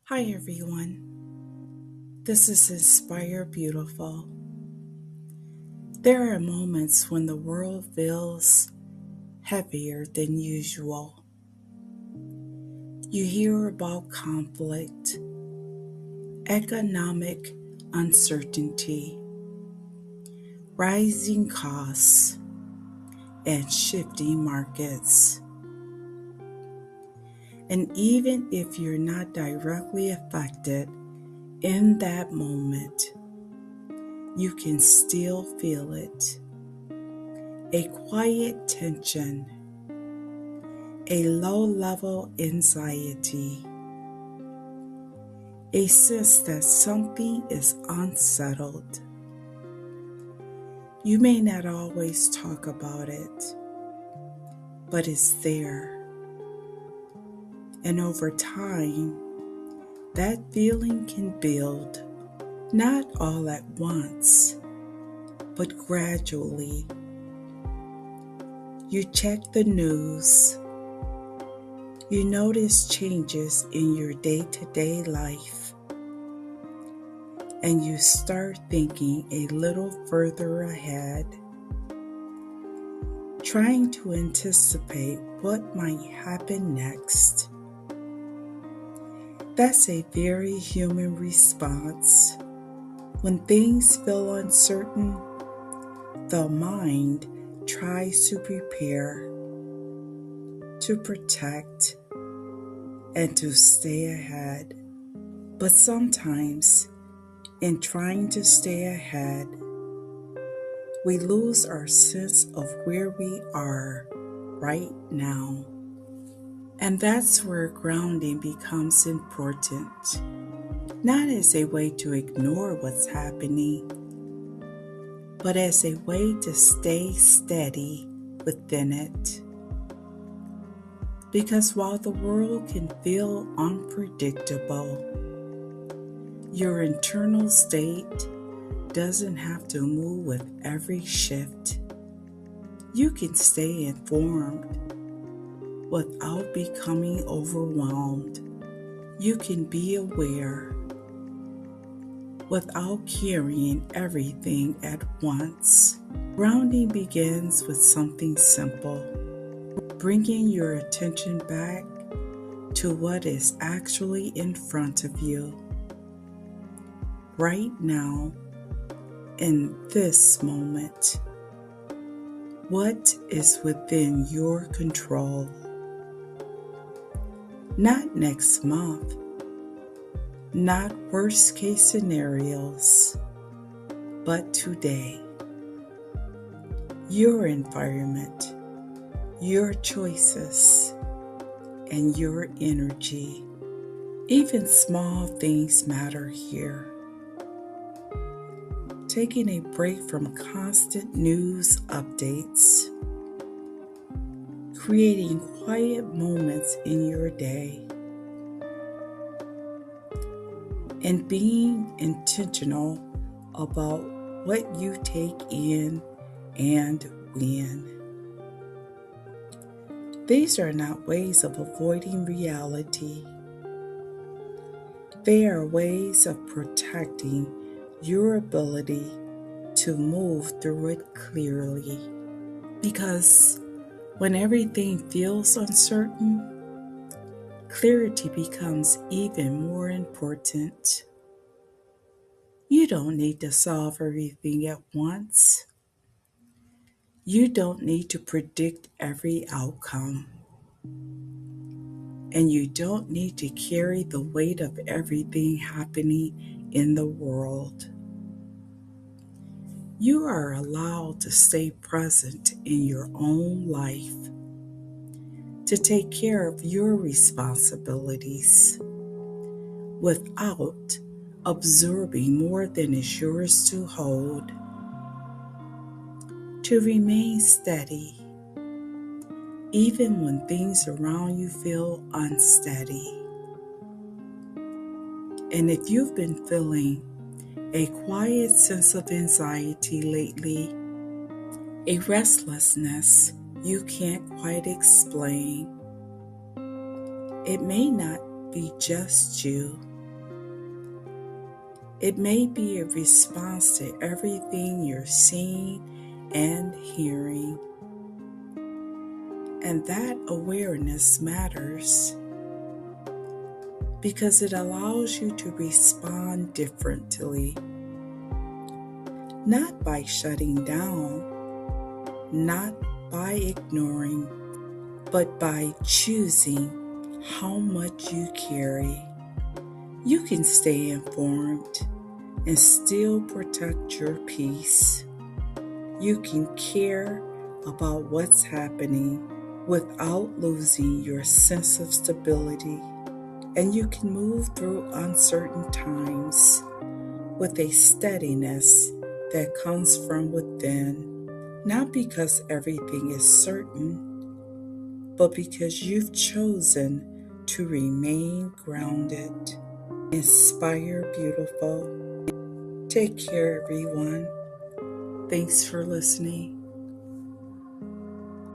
Hi everyone, this is Inspire Beautiful. There are moments when the world feels heavier than usual. You hear about conflict, economic uncertainty, rising costs, and shifting markets. And even if you're not directly affected in that moment, you can still feel it. A quiet tension, a low level anxiety, a sense that something is unsettled. You may not always talk about it, but it's there. And over time, that feeling can build, not all at once, but gradually. You check the news, you notice changes in your day-to-day life, and you start thinking a little further ahead, trying to anticipate what might happen next. That's a very human response. When things feel uncertain, the mind tries to prepare, to protect, and to stay ahead. But sometimes, in trying to stay ahead, we lose our sense of where we are right now. And that's where grounding becomes important, not as a way to ignore what's happening, but as a way to stay steady within it. Because while the world can feel unpredictable, your internal state doesn't have to move with every shift. You can stay informed without becoming overwhelmed. You can be aware without carrying everything at once. Grounding begins with something simple, bringing your attention back to what is actually in front of you, right now, in this moment. What is within your control? Not next month, not worst case scenarios, but today. Your environment, your choices, and your energy. Even small things matter here. Taking a break from constant news updates, creating quiet moments in your day, and being intentional about what you take in and when. These are not ways of avoiding reality. They are ways of protecting your ability to move through it clearly. Because when everything feels uncertain, clarity becomes even more important. You don't need to solve everything at once. You don't need to predict every outcome. And you don't need to carry the weight of everything happening in the world. You are allowed to stay present in your own life, to take care of your responsibilities without absorbing more than is yours to hold, to remain steady even when things around you feel unsteady. And if you've been feeling a quiet sense of anxiety lately, a restlessness you can't quite explain, it may not be just you. It may be a response to everything you're seeing and hearing. And that awareness matters because it allows you to respond differently, not by shutting down, not by ignoring, but by choosing how much you carry. You can stay informed and still protect your peace. You can care about what's happening without losing your sense of stability. And you can move through uncertain times with a steadiness that comes from within, not because everything is certain, but because you've chosen to remain grounded. Inspire beautiful. Take care, everyone. Thanks for listening.